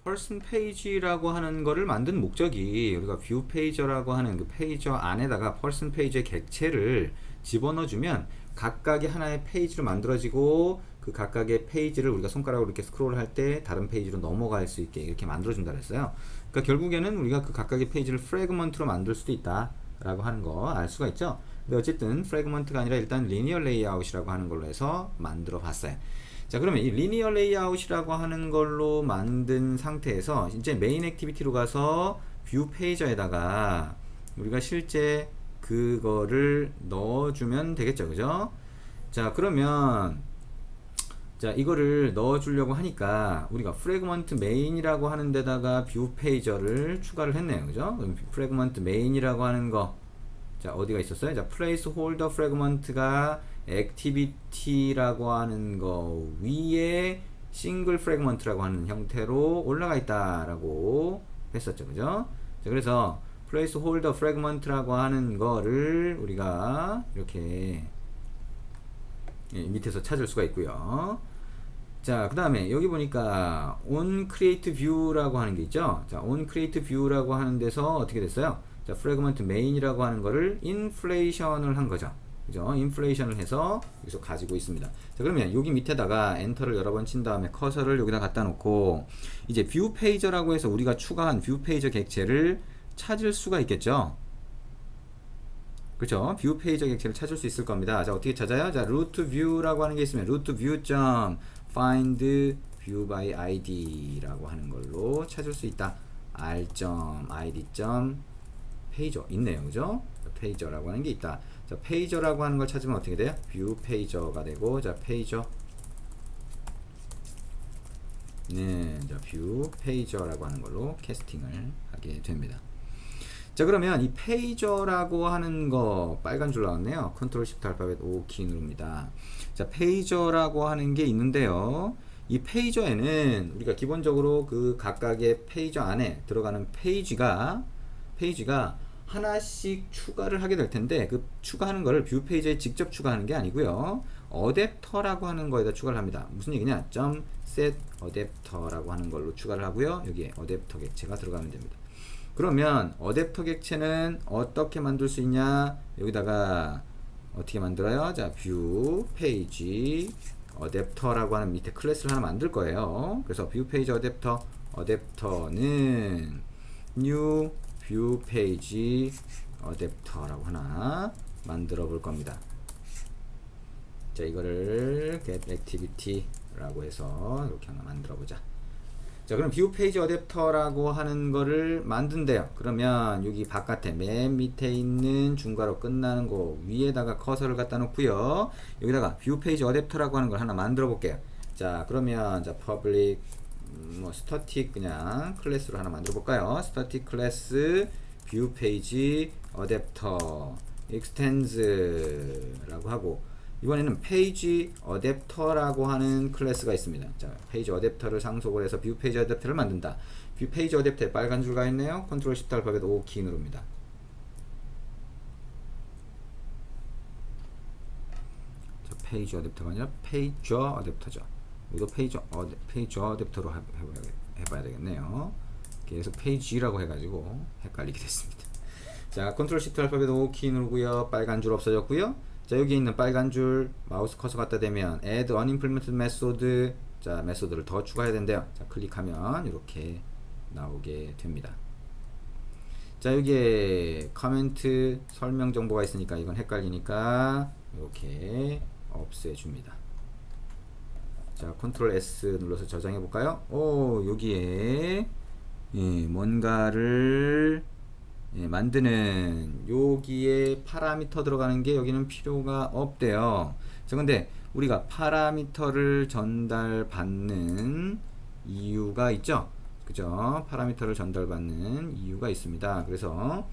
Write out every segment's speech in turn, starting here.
person page라고 하는 거를 만든 목적이 우리가 뷰 페이저라고 하는 그 페이저 안에다가 person page의 객체를 집어넣어주면 각각의 하나의 페이지로 만들어지고 그 각각의 페이지를 우리가 손가락으로 이렇게 스크롤 할 때 다른 페이지로 넘어갈 수 있게 이렇게 만들어준다 그랬어요. 그러니까 결국에는 우리가 그 각각의 페이지를 프래그먼트로 만들 수도 있다 라고 하는 거 알 수가 있죠. 근데 어쨌든 프래그먼트가 아니라 일단 리니어 레이아웃이라고 하는 걸로 해서 만들어 봤어요. 자, 그러면 이 리니어 레이아웃이라고 하는 걸로 만든 상태에서 이제 메인 액티비티로 가서 뷰 페이저에다가 우리가 실제 그거를 넣어주면 되겠죠, 그죠? 자, 그러면 자, 이거를 넣어주려고 하니까 우리가 프래그먼트 메인이라고 하는 데다가 뷰 페이저를 추가를 했네요, 그죠? 그럼 프래그먼트 메인이라고 하는 거, 자, 어디가 있었어요? 자, 플레이스 홀더 프래그먼트가 액티비티라고 하는 거 위에 싱글 프래그먼트라고 하는 형태로 올라가 있다라고 했었죠, 그죠? 자, 그래서 플레이스 홀더 프래그먼트라고 하는 거를 우리가 이렇게 밑에서 찾을 수가 있고요. 자, 그 다음에 여기 보니까 on create view라고 하는 게 있죠. 자, on create view라고 하는 데서 어떻게 됐어요? 자, fragment main이라고 하는 거를 inflation을 한 거죠. 그죠? inflation을 해서 여기서 가지고 있습니다. 자, 그러면 여기 밑에다가 엔터를 여러 번 친 다음에 커서를 여기다 갖다 놓고 이제 view pager라고 해서 우리가 추가한 view pager 객체를 찾을 수가 있겠죠. 그렇죠? 뷰 페이지 객체를 찾을 수 있을 겁니다. 자, 어떻게 찾아요? 자, root view라고 하는 게 있으면 root view find view by id라고 하는 걸로 찾을 수 있다. r.id. pager 있네요, 그죠? pager라고 하는 게 있다. 자, pager라고 하는 걸 찾으면 어떻게 돼요? view pager가 되고, 자, pager. 네, 자, view pager라고 하는 걸로 캐스팅을 하게 됩니다. 자, 그러면 이 페이저라고 하는 거 빨간 줄 나왔네요. 컨트롤 시프트 알파벳 O 키 누릅니다. 자, 페이저라고 하는 게 있는데요. 이 페이저에는 우리가 기본적으로 그 각각의 페이저 안에 들어가는 페이지가 하나씩 추가를 하게 될 텐데 그 추가하는 거를 뷰 페이지에 직접 추가하는 게 아니고요. 어댑터라고 하는 거에다 추가를 합니다. 무슨 얘기냐? set 어댑터라고 하는 걸로 추가를 하고요. 여기에 어댑터 객체가 들어가면 됩니다. 그러면 어댑터 객체는 어떻게 만들 수 있냐? 여기다가 어떻게 만들어요? 자, 뷰 페이지 어댑터라고 하는 밑에 클래스를 하나 만들 거예요. 그래서 뷰 페이지 어댑터는 new 뷰 페이지 어댑터라고 하나 만들어 볼 겁니다. 자, 이거를 get activity라고 해서 이렇게 하나 만들어 보자. 자, 그럼 뷰 페이지 어댑터라고 하는 거를 만든대요. 그러면 여기 바깥에 맨 밑에 있는 중괄호 끝나는 거 위에다가 커서를 갖다 놓고요. 여기다가 뷰 페이지 어댑터라고 하는 걸 하나 만들어 볼게요. 자, 그러면 자, public static 그냥 클래스로 하나 만들어 볼까요? static 클래스 뷰 페이지 어댑터 extends 라고 하고 이번에는 페이지 어댑터라고 하는 클래스가 있습니다. 자, 페이지 어댑터를 상속을 해서 뷰 페이지 어댑터를 만든다. 뷰 페이지 어댑터에 빨간 줄가 있네요. 컨트롤 시프트 알파벳 O 키 누릅니다. 자, 페이지 어댑터가 아니라 페이저 어댑터죠. 이거 페이저 어댑터로 해봐야 되겠네요. 계속 페이지라고 해가지고 헷갈리게 됐습니다. 자, 컨트롤 시프트 알파벳 O 키 누르고요. 빨간 줄 없어졌고요. 자, 여기 있는 빨간 줄 마우스 커서 갖다 대면 add unimplemented method, 자, 메소드를 더 추가해야 된대요. 자, 클릭하면 이렇게 나오게 됩니다. 자, 여기에 코멘트 설명 정보가 있으니까 이건 헷갈리니까 이렇게 없애줍니다. 자, 컨트롤 S 눌러서 저장해 볼까요? 오, 여기에 뭔가를 만드는 여기에 파라미터 들어가는 게 여기는 필요가 없대요. 자, 근데 우리가 파라미터를 전달받는 이유가 있죠, 그죠? 파라미터를 전달받는 이유가 있습니다. 그래서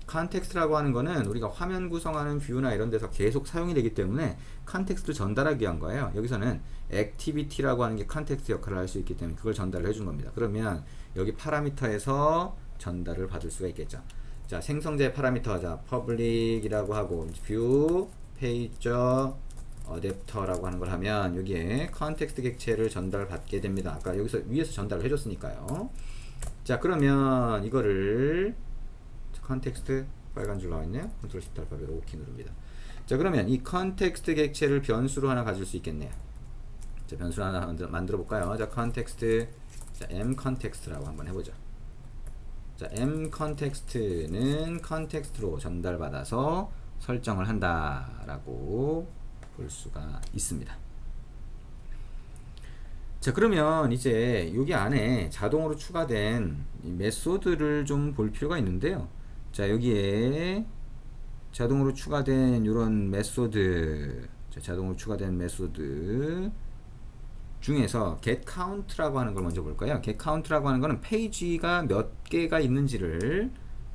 컨텍스트라고 하는 거는 우리가 화면 구성하는 뷰나 이런 데서 계속 사용이 되기 때문에 컨텍스트를 전달하기 위한 거예요. 여기서는 액티비티라고 하는 게 컨텍스트 역할을 할 수 있기 때문에 그걸 전달을 해준 겁니다. 그러면 여기 파라미터에서 전달을 받을 수가 있겠죠. 자, 생성자 파라미터, 자, public이라고 하고 뷰 페이저 어댑터라고 하는 걸 하면 여기에 컨텍스트 객체를 전달받게 됩니다. 아까 여기서 위에서 전달을 해줬으니까요. 자, 그러면 이거를 컨텍스트 빨간 줄 나와있네요. 컨트롤 시프트 알파벳 OK 누릅니다. 자, 그러면 이 컨텍스트 객체를 변수로 하나 가질 수 있겠네요. 자, 변수를 하나 만들어 볼까요? 자, 컨텍스트, 자, m 컨텍스트라고 한번 해보죠. 자, m 컨텍스트는 컨텍스트로 전달받아서 설정을 한다라고 볼 수가 있습니다. 자, 그러면 이제 여기 안에 자동으로 추가된 이 메소드를 좀 볼 필요가 있는데요. 자, 여기에 자동으로 추가된 이런 메소드, 자, 자동으로 추가된 메소드 중에서 getCount라고 하는 걸 먼저 볼까요? getCount라고 하는 거는 페이지가 몇 개가 있는지를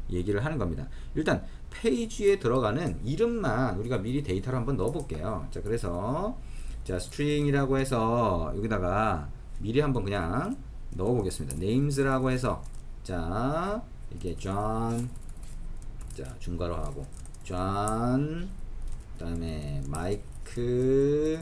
얘기를 하는 겁니다. 일단 페이지에 들어가는 이름만 우리가 미리 데이터로 한번 넣어 볼게요. 자, 그래서 자, string이라고 해서 여기다가 미리 한번 그냥 넣어 보겠습니다. names라고 해서 자, 이게 John, 자, 중괄호 하고 John, 그 다음에 Mike,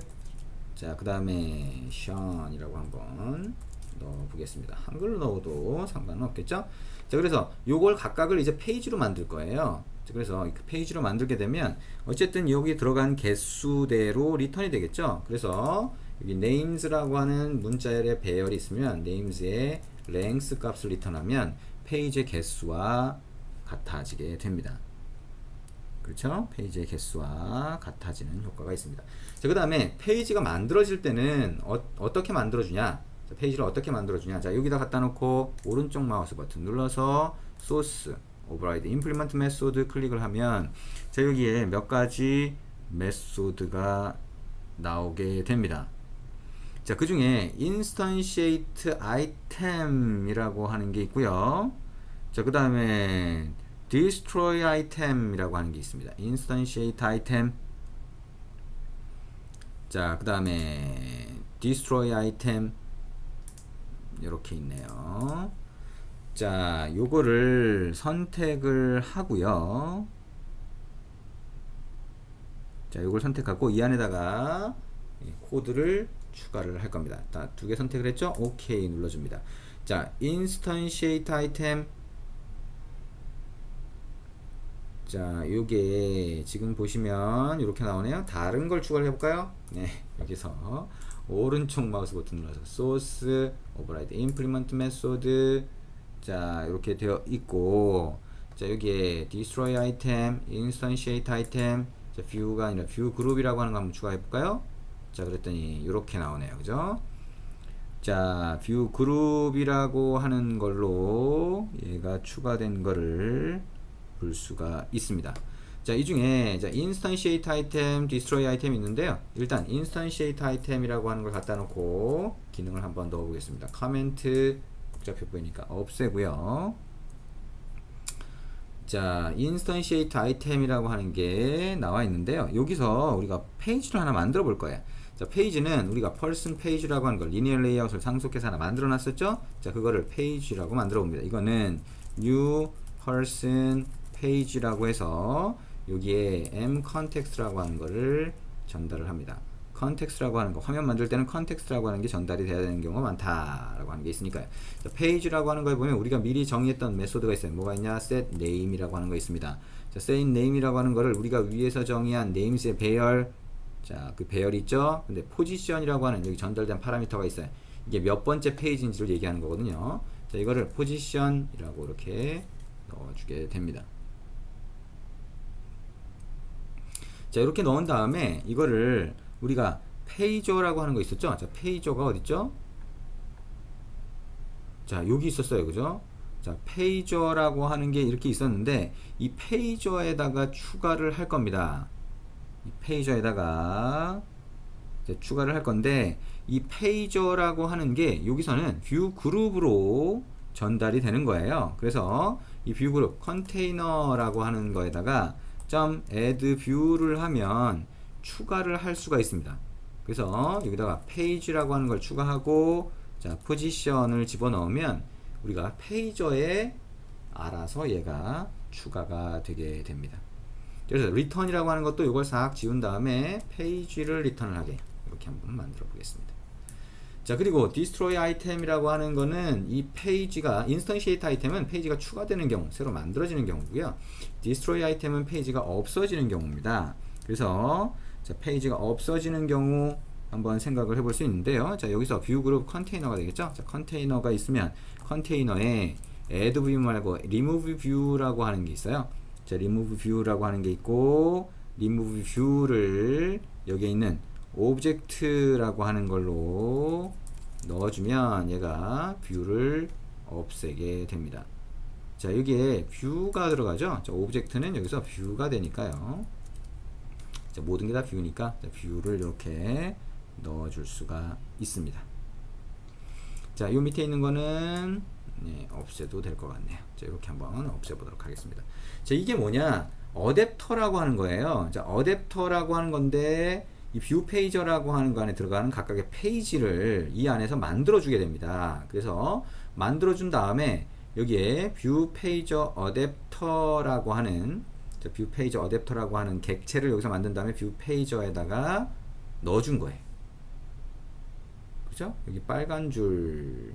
자, 그 다음에 Sean이라고 한번 넣어 보겠습니다. 한글로 넣어도 상관은 없겠죠? 자, 그래서 요걸 각각을 이제 페이지로 만들 거예요. 자, 그래서 페이지로 만들게 되면 어쨌든 여기 들어간 개수대로 리턴이 되겠죠? 그래서 여기 names라고 하는 문자열의 배열이 있으면 names의 length 값을 리턴하면 페이지의 개수와 같아지게 됩니다. 그렇죠? 페이지의 개수와 같아지는 효과가 있습니다. 자, 그 다음에 페이지가 만들어질 때는 어떻게 만들어주냐? 자, 페이지를 어떻게 만들어주냐? 자, 여기다 갖다 놓고 오른쪽 마우스 버튼 눌러서 source, override, implement method 클릭을 하면 자, 여기에 몇 가지 메소드가 나오게 됩니다. 자, 그 중에 instantiate item이라고 하는 게 있고요. 자, 그 다음에 destroy item이라고 하는 게 있습니다. instantiate item. 자, 그 다음에 destroy item 이렇게 있네요. 자, 요거를 선택을 하고요. 자, 요걸 선택하고 이 안에다가 코드를 추가를 할 겁니다. 두 개 선택을 했죠? OK 눌러줍니다. 자, instantiate item. 자, 요게 지금 보시면 이렇게 나오네요. 다른 걸 추가를 해볼까요? 네, 여기서 오른쪽 마우스 버튼 눌러서 source, override, implement method. 자, 이렇게 되어 있고, 자, 여기에 destroy item, instantiate item, 자, view가 아니라 view group이라고 하는 거 한번 추가해 볼까요? 자, 그랬더니 이렇게 나오네요. 그죠? 자, view group이라고 하는 걸로 얘가 추가된 거를 볼 수가 있습니다. 자, 이 중에 자, instantiate item, destroy item 있는데요. 일단 instantiate item이라고 하는 걸 갖다 놓고 기능을 한번 넣어 보겠습니다. 코멘트 복잡해 보이니까 없애고요. 자, instantiate item이라고 하는 게 나와 있는데요. 여기서 우리가 페이지를 하나 만들어 볼 거예요. 자, 페이지는 우리가 person page라고 하는 걸 linear layout을 상속해서 하나 만들어 놨었죠. 자, 그거를 page라고 만들어 봅니다. 이거는 new person page라고 해서 여기에 m context라고 하는 거를 전달을 합니다. context라고 하는 거, 화면 만들 때는 context라고 하는 게 전달이 돼야 되는 경우가 많다라고 하는 게 있으니까요. 자, page라고 하는 거에 보면 우리가 미리 정의했던 메소드가 있어요. 뭐가 있냐? set name이라고 하는 거 있습니다. 자, set name이라고 하는 거를 우리가 위에서 정의한 names의 배열, 자, 그 배열이 있죠. 근데 position이라고 하는 여기 전달된 파라미터가 있어요. 이게 몇 번째 페이지인지를 얘기하는 거거든요. 자, 이거를 position이라고 이렇게 넣어주게 됩니다. 자, 이렇게 넣은 다음에 이거를 우리가 페이저라고 하는 거 있었죠? 자, 페이저가 어딨죠? 자, 여기 있었어요. 그죠? 자, 페이저라고 하는 게 이렇게 있었는데 이 페이저에다가 추가를 할 겁니다. 이 페이저에다가 추가를 할 건데 이 페이저라고 하는 게 여기서는 뷰 그룹으로 전달이 되는 거예요. 그래서 이 뷰 그룹 컨테이너라고 하는 거에다가 .add view를 하면 추가를 할 수가 있습니다. 그래서 여기다가 page라고 하는 걸 추가하고 자, position을 집어넣으면 우리가 페이저에 알아서 얘가 추가가 되게 됩니다. 그래서 return이라고 하는 것도 이걸 싹 지운 다음에 페이지를 리턴을 하게 이렇게 한번 만들어 보겠습니다. 자, 그리고 destroy item이라고 하는 거는 이 페이지가 instantiate 아이템은 페이지가 추가되는 경우, 새로 만들어지는 경우고요. destroy 아이템은 페이지가 없어지는 경우입니다. 그래서 자, 페이지가 없어지는 경우 한번 생각을 해볼 수 있는데요. 자, 여기서 view group 컨테이너가 되겠죠. 자, 컨테이너가 있으면 컨테이너에 add view 말고 remove view라고 하는 게 있어요. 자, remove view라고 하는 게 있고, remove view를 여기에 있는 오브젝트라고 하는 걸로 넣어주면 얘가 뷰를 없애게 됩니다. 자, 여기에 뷰가 들어가죠. 자, 오브젝트는 여기서 뷰가 되니까요. 자, 모든 게 다 뷰니까 뷰를 이렇게 넣어줄 수가 있습니다. 자, 요 밑에 있는 거는 네, 없애도 될 것 같네요. 자, 이렇게 한번 없애보도록 하겠습니다. 자, 이게 뭐냐? 어댑터라고 하는 거예요. 자, 어댑터라고 하는 건데 이 뷰 페이저라고 하는 거 안에 들어가는 각각의 페이지를 이 안에서 만들어 주게 됩니다. 그래서 만들어 준 다음에 여기에 뷰 페이저 어댑터라고 하는 뷰 페이저 어댑터라고 하는 객체를 여기서 만든 다음에 뷰 페이저에다가 넣어 준 거예요. 그죠? 여기 빨간 줄이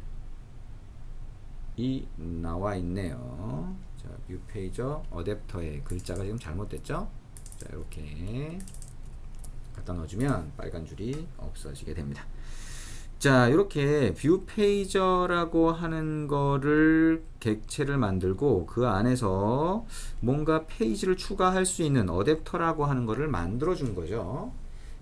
나와 있네요. 자, 뷰 페이저 어댑터의 글자가 지금 잘못됐죠? 자, 이렇게 갖다 넣어주면 빨간 줄이 없어지게 됩니다. 자, 이렇게 뷰 페이저라고 하는 거를 객체를 만들고 그 안에서 뭔가 페이지를 추가할 수 있는 어댑터라고 하는 거를 만들어 준 거죠.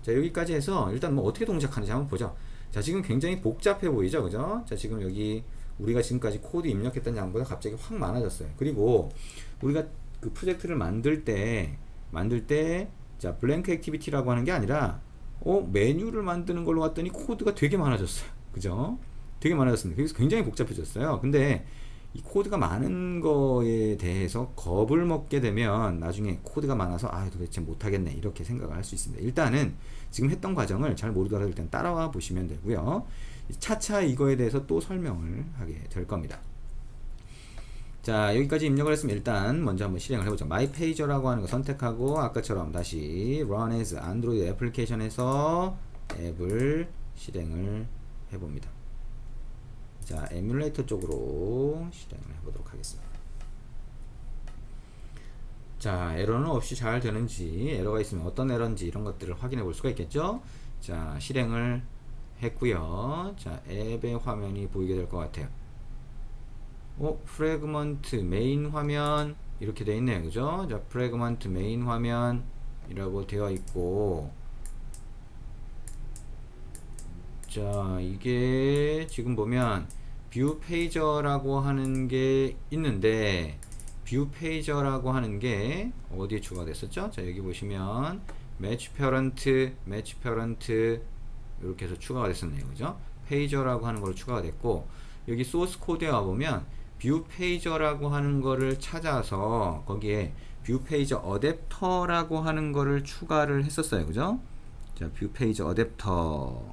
자, 여기까지 해서 일단 뭐 어떻게 동작하는지 한번 보죠. 자, 지금 굉장히 복잡해 보이죠, 그죠? 자, 지금 여기 우리가 지금까지 코드 입력했던 양보다 갑자기 확 많아졌어요. 그리고 우리가 그 프로젝트를 만들 때 자, 블랭크 액티비티라고 하는 게 아니라 메뉴를 만드는 걸로 왔더니 코드가 되게 많아졌어요. 그죠? 되게 많아졌습니다. 그래서 굉장히 복잡해졌어요. 근데 이 코드가 많은 거에 대해서 겁을 먹게 되면 나중에 코드가 많아서 도대체 못하겠네 이렇게 생각을 할 수 있습니다. 일단은 지금 했던 과정을 잘 모르더라도 일단 따라와 보시면 되고요. 차차 이거에 대해서 또 설명을 하게 될 겁니다. 자, 여기까지 입력을 했으면 일단 먼저 한번 실행을 해보죠. mypager라고 하는 거 선택하고 아까처럼 다시 run as 안드로이드 애플리케이션에서 앱을 실행을 해봅니다. 자, 에뮬레이터 쪽으로 실행을 해보도록 하겠습니다. 자, 에러는 없이 잘 되는지, 에러가 있으면 어떤 에러인지 이런 것들을 확인해 볼 수가 있겠죠. 자, 실행을 했고요. 자, 앱의 화면이 보이게 될 것 같아요. 프래그먼트 메인 화면 이렇게 되어 있네요. 그죠? 자, 프래그먼트 메인 화면이라고 되어 있고, 자, 이게 지금 보면 뷰 페이저라고 하는 게 있는데 뷰 페이저라고 하는 게 어디에 추가됐었죠? 자, 여기 보시면 매치 페런트 이렇게 해서 추가가 됐었네요. 그죠? 페이저라고 하는 걸로 추가가 됐고, 여기 소스 코드에 와보면 뷰 페이저라고 하는 거를 찾아서 거기에 뷰 페이저 어댑터라고 하는 거를 추가를 했었어요. 그죠? 자, 뷰 페이저 어댑터라고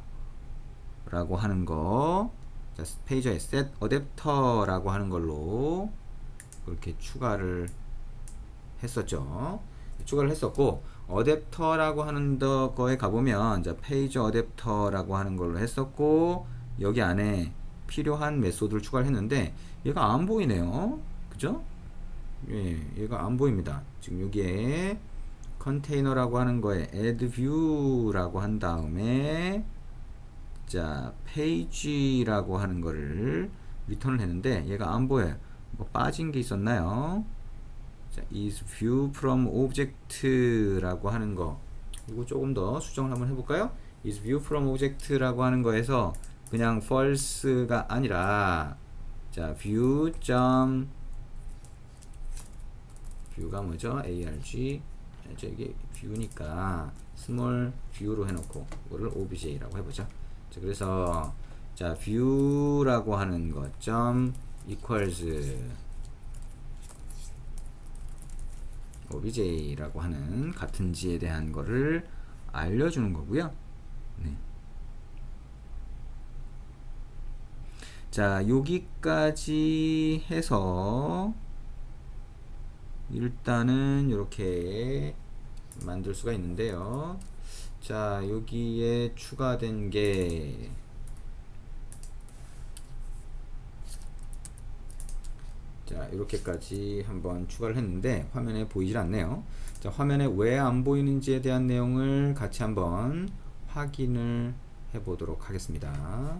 하는 거, 자, 페이저에 set 어댑터라고 하는 걸로 그렇게 추가를 했었죠. 추가를 했었고, 어댑터라고 하는 거에 가보면 자, 페이저 어댑터라고 하는 걸로 했었고, 여기 안에 필요한 메소드를 추가를 했는데 얘가 안 보이네요. 그죠? 예, 얘가 안 보입니다. 지금 여기에 컨테이너라고 하는 거에 add view라고 한 다음에 자, 페이지라고 하는 거를 리턴을 했는데 얘가 안 보여요. 뭐 빠진 게 있었나요? 자, is view from object라고 하는 거, 이거 조금 더 수정을 한번 해볼까요? is view from object라고 하는 거에서 그냥 false가 아니라 자, view가 뭐죠? arg, 자, 이게 view니까 small view로 해놓고 이거를 obj라고 해보죠. 자, 그래서 자, view라고 하는 거 점 equals obj라고 하는 같은지에 대한 거를 알려주는 거고요. 네. 자, 여기까지 해서 일단은 이렇게 만들 수가 있는데요. 자, 여기에 추가된 게 자, 이렇게까지 한번 추가를 했는데 화면에 보이질 않네요. 자, 화면에 왜 안 보이는지에 대한 내용을 같이 한번 확인을 해 보도록 하겠습니다.